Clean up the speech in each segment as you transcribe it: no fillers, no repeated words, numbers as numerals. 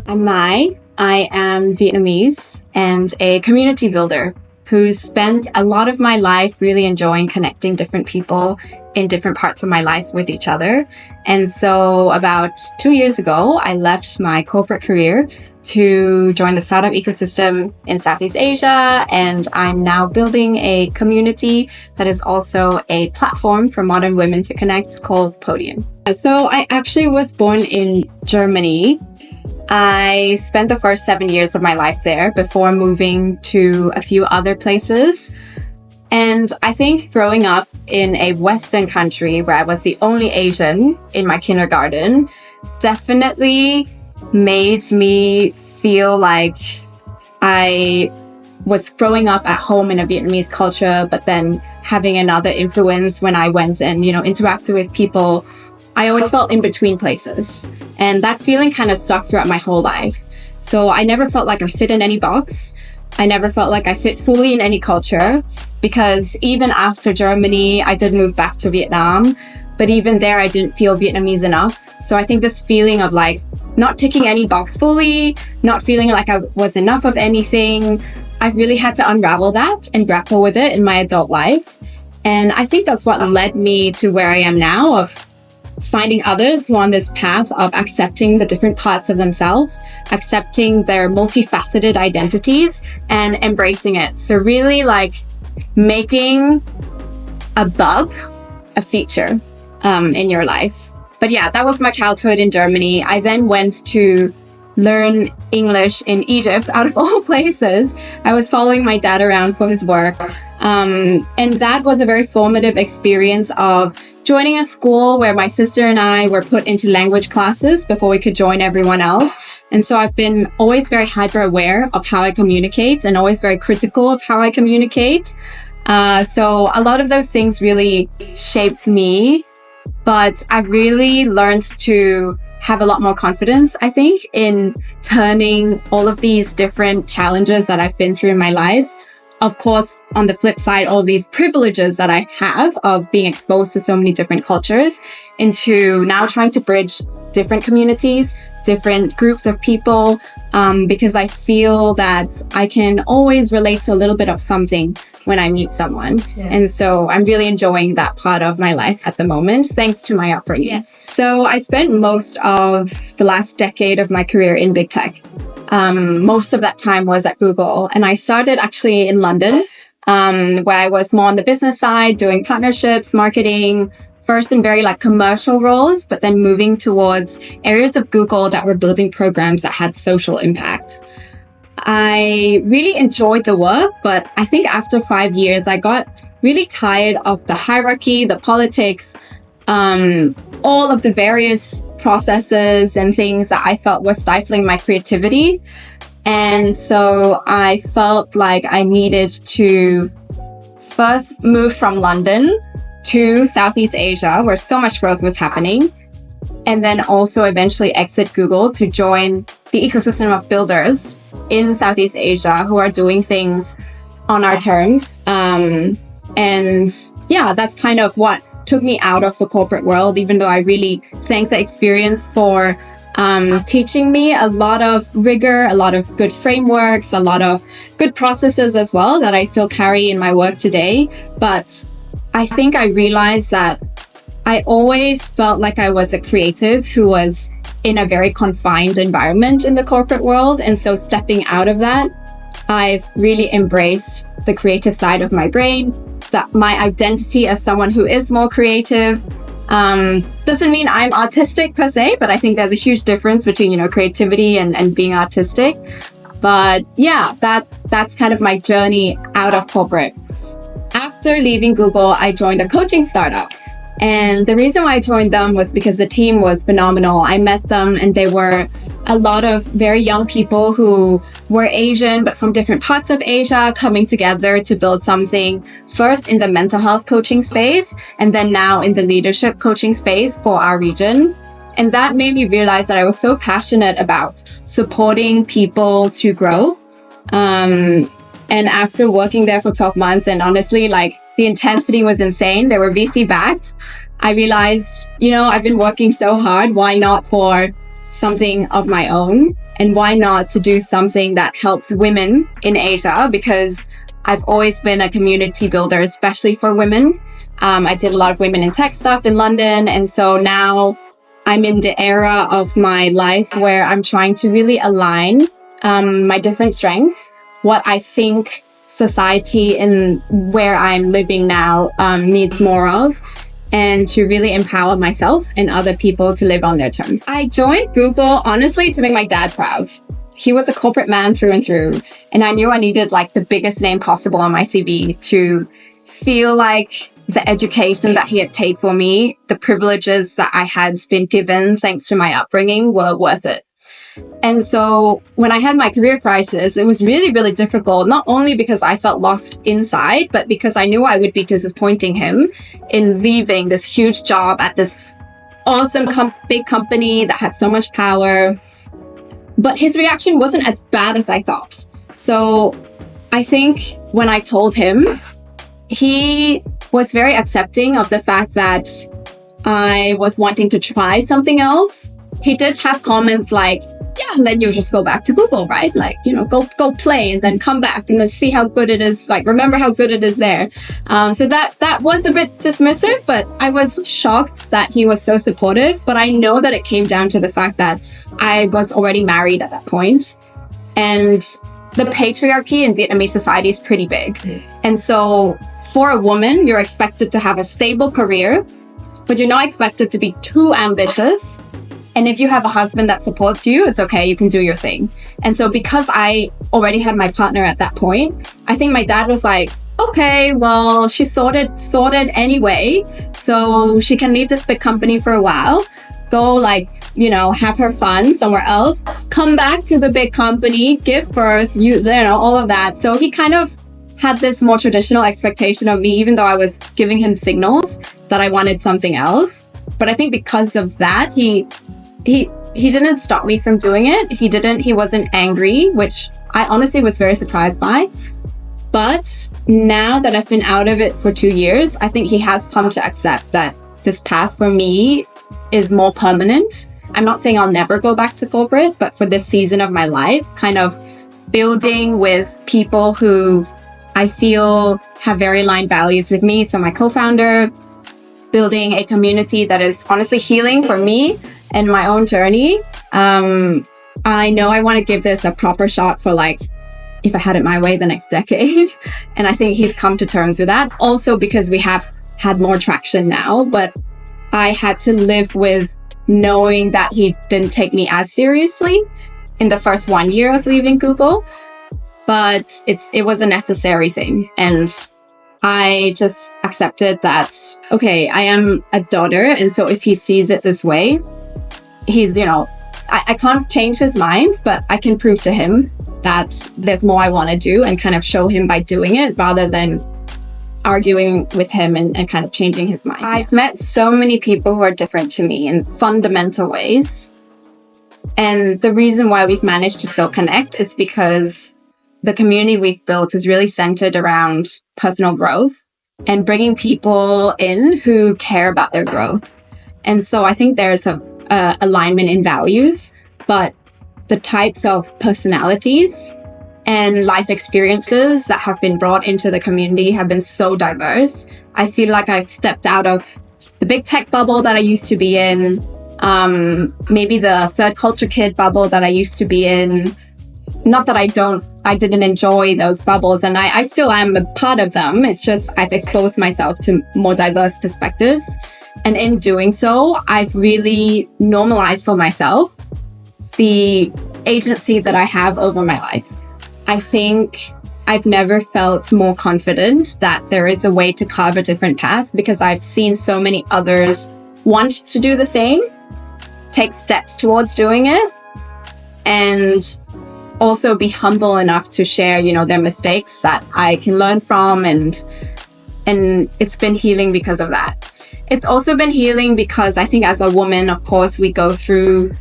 I'm Mai. I am Vietnamese and a community builder who spent a lot of my life really enjoying connecting different people in different parts of my life with each other. And so about 2 years ago, I left my corporate career to join the startup ecosystem in Southeast Asia. And I'm now building a community that is also a platform for modern women to connect called Podium. So I actually was born in Germany. I spent the first 7 years of my life there before moving to a few other places. And I think growing up in a Western country where I was the only Asian in my kindergarten definitely made me feel like I was growing up at home in a Vietnamese culture, but then having another influence when I went and, interacted with people. I always felt in between places. And that feeling kind of stuck throughout my whole life. So I never felt like I fit in any box. I never felt like I fit fully in any culture, because even after Germany, I did move back to Vietnam. But even there, I didn't feel Vietnamese enough. So I think this feeling of like not ticking any box fully, not feeling like I was enough of anything, I really had to unravel that and grapple with it in my adult life. And I think that's what led me to where I am now, of finding others who are on this path of accepting the different parts of themselves, accepting their multifaceted identities and embracing it. So really like making a bug a feature in your life. But yeah, that was my childhood in Germany. I then went to learn English in Egypt, out of all places. I was following my dad around for his work. And that was a very formative experience of joining a school where my sister and I were put into language classes before we could join everyone else. And so I've been always very hyper aware of how I communicate and always very critical of how I communicate. So a lot of those things really shaped me, but I really learned to have a lot more confidence, I think, in turning all of these different challenges that I've been through in my life. Of course, on the flip side, all these privileges that I have of being exposed to so many different cultures, into now trying to bridge different communities, different groups of people, because I feel that I can always relate to a little bit of something when I meet someone. Yeah. And so I'm really enjoying that part of my life at the moment, thanks to my upbringing. Yes. So I spent most of the last decade of my career in big tech. Most of that time was at Google. And I started actually in London, where I was more on the business side, doing partnerships, marketing, first in very commercial roles, but then moving towards areas of Google that were building programs that had social impact. I really enjoyed the work, but I think after 5 years, I got really tired of the hierarchy, the politics, all of the various processes and things that I felt were stifling my creativity. And so I felt like I needed to first move from London to Southeast Asia, where so much growth was happening, and then also eventually exit Google to join the ecosystem of builders in Southeast Asia who are doing things on our terms. And yeah, that's kind of what took me out of the corporate world, even though I really thank the experience for teaching me a lot of rigor, a lot of good frameworks, a lot of good processes as well that I still carry in my work today. But I think I realized that I always felt like I was a creative who was in a very confined environment in the corporate world. And so stepping out of that, I've really embraced the creative side of my brain, that my identity as someone who is more creative. Doesn't mean I'm autistic per se, but I think there's a huge difference between, creativity and being artistic. But yeah, that's kind of my journey out of corporate. After leaving Google, I joined a coaching startup. And the reason why I joined them was because the team was phenomenal. I met them and they were a lot of very young people who were Asian, but from different parts of Asia, coming together to build something first in the mental health coaching space, and then now in the leadership coaching space for our region. And that made me realize that I was so passionate about supporting people to grow. And after working there for 12 months, and honestly, the intensity was insane. They were VC backed. I realized, I've been working so hard. Why not for something of my own? and why not to do something that helps women in Asia, because I've always been a community builder, especially for women. I did a lot of women in tech stuff in London. And so now I'm in the era of my life where I'm trying to really align my different strengths, what I think society and where I'm living now needs more of, and to really empower myself and other people to live on their terms. I joined Google, honestly, to make my dad proud. He was a corporate man through and through, and I knew I needed like the biggest name possible on my CV to feel like the education that he had paid for me, the privileges that I had been given thanks to my upbringing were worth it. And so when I had my career crisis, it was really, really difficult, not only because I felt lost inside, but because I knew I would be disappointing him in leaving this huge job at this awesome big company that had so much power. But his reaction wasn't as bad as I thought. So I think when I told him, he was very accepting of the fact that I was wanting to try something else. He did have comments like, yeah, and then you just go back to Google, right? Like, go play and then come back and then see how good it is. Like, remember how good it is there. So that was a bit dismissive, but I was shocked that he was so supportive. But I know that it came down to the fact that I was already married at that point. And the patriarchy in Vietnamese society is pretty big. And so for a woman, you're expected to have a stable career, but you're not expected to be too ambitious. And if you have a husband that supports you, it's okay, you can do your thing. And so because I already had my partner at that point, I think my dad was like, okay, well, she's sorted anyway. So she can leave this big company for a while, go have her fun somewhere else, come back to the big company, give birth, all of that. So he kind of had this more traditional expectation of me, even though I was giving him signals that I wanted something else. But I think because of that, he didn't stop me from doing it. He wasn't angry, which I honestly was very surprised by. But now that I've been out of it for 2 years, I think he has come to accept that this path for me is more permanent. I'm not saying I'll never go back to corporate, but for this season of my life, kind of building with people who I feel have very aligned values with me. So my co-founder, building a community that is honestly healing for me and my own journey. I know I want to give this a proper shot for if I had it my way, the next decade. And I think he's come to terms with that. Also because we have had more traction now, but I had to live with knowing that he didn't take me as seriously in the first 1 year of leaving Google. But it was a necessary thing. And I just accepted that, okay, I am a daughter. And so if he sees it this way, he's, I can't change his mind, but I can prove to him that there's more I want to do and kind of show him by doing it rather than arguing with him and kind of changing his mind. I've met so many people who are different to me in fundamental ways. And the reason why we've managed to still connect is because the community we've built is really centered around personal growth and bringing people in who care about their growth. And so I think there's a alignment in values, but the types of personalities and life experiences that have been brought into the community have been so diverse. I feel like I've stepped out of the big tech bubble that I used to be in, maybe the third culture kid bubble that I used to be in. Not that I didn't enjoy those bubbles, and I still am a part of them. It's just I've exposed myself to more diverse perspectives. And in doing so, I've really normalized for myself the agency that I have over my life. I think I've never felt more confident that there is a way to carve a different path because I've seen so many others want to do the same, take steps towards doing it, and also be humble enough to share, their mistakes that I can learn from. And it's been healing because of that. It's also been healing because I think as a woman, of course, we go through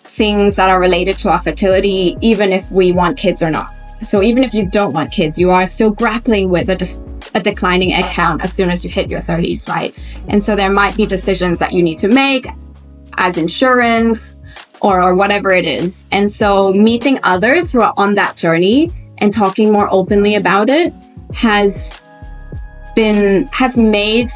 things that are related to our fertility, even if we want kids or not. So even if you don't want kids, you are still grappling with a declining egg count as soon as you hit your 30s, right? And so there might be decisions that you need to make as insurance or whatever it is. And so meeting others who are on that journey and talking more openly about it has made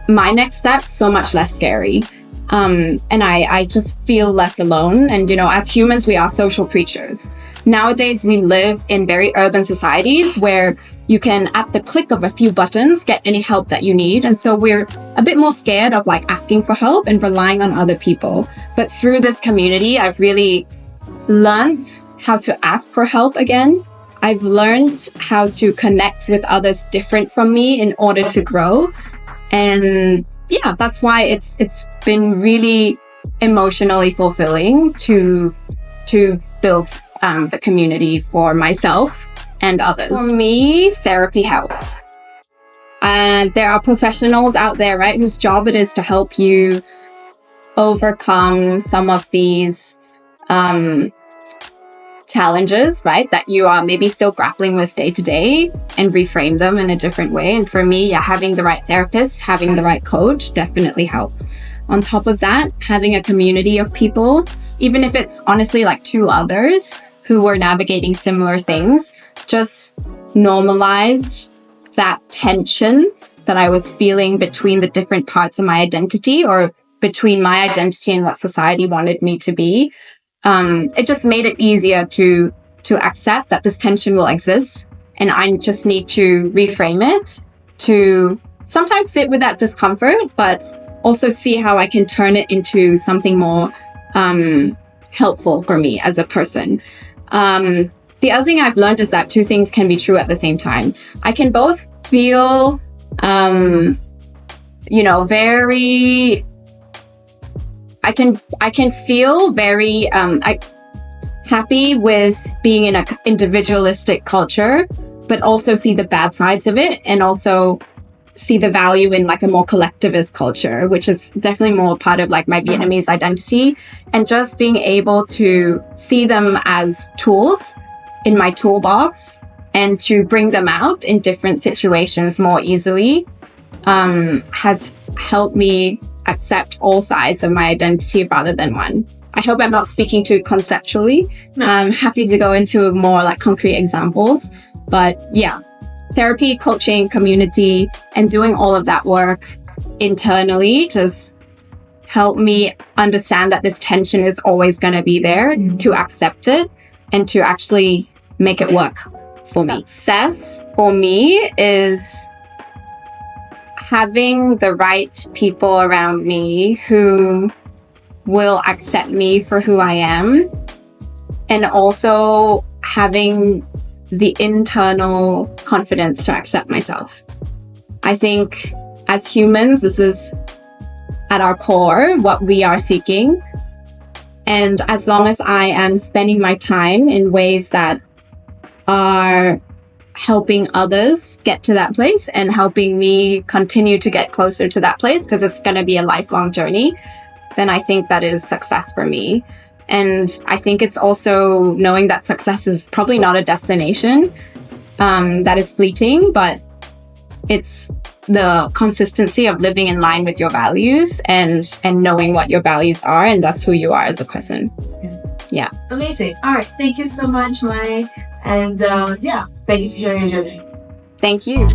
my next step so much less scary. And I just feel less alone. And, as humans, we are social creatures. Nowadays, we live in very urban societies where you can, at the click of a few buttons, get any help that you need. And so we're a bit more scared of asking for help and relying on other people. But through this community, I've really learned how to ask for help again. I've learned how to connect with others different from me in order to grow. And yeah, that's why it's been really emotionally fulfilling to build the community for myself and others. For me, therapy helped. And there are professionals out there, right, whose job it is to help you overcome some of these challenges, right, that you are maybe still grappling with day to day, and reframe them in a different way. And for me, having the right therapist, having the right coach definitely helped. On top of that, having a community of people, even if it's honestly 2 others who were navigating similar things, just normalized that tension that I was feeling between the different parts of my identity, or between my identity and what society wanted me to be. It just made it easier to accept that this tension will exist, and I just need to reframe it, to sometimes sit with that discomfort, but also see how I can turn it into something more helpful for me as a person. The other thing I've learned is that 2 things can be true at the same time. I can both feel, very... I can feel very happy with being in an individualistic culture, but also see the bad sides of it, and also see the value in a more collectivist culture, which is definitely more part of my Vietnamese identity. And just being able to see them as tools in my toolbox and to bring them out in different situations more easily has helped me accept all sides of my identity rather than one. I hope I'm not speaking too conceptually. No. I'm happy to go into more concrete examples. But yeah, therapy, coaching, community, and doing all of that work internally just helped me understand that this tension is always going to be there, to accept it and to actually make it work for me. Success for me is having the right people around me who will accept me for who I am, and also having the internal confidence to accept myself. I think as humans, this is at our core what we are seeking. And as long as I am spending my time in ways that are helping others get to that place and helping me continue to get closer to that place, because it's going to be a lifelong journey, then I think that is success for me. And I think it's also knowing that success is probably not a destination that is fleeting, but it's the consistency of living in line with your values and knowing what your values are, and thus who you are as a person. Yeah. Amazing. All right. Thank you so much, Mai. And thank you for sharing your journey. Thank you.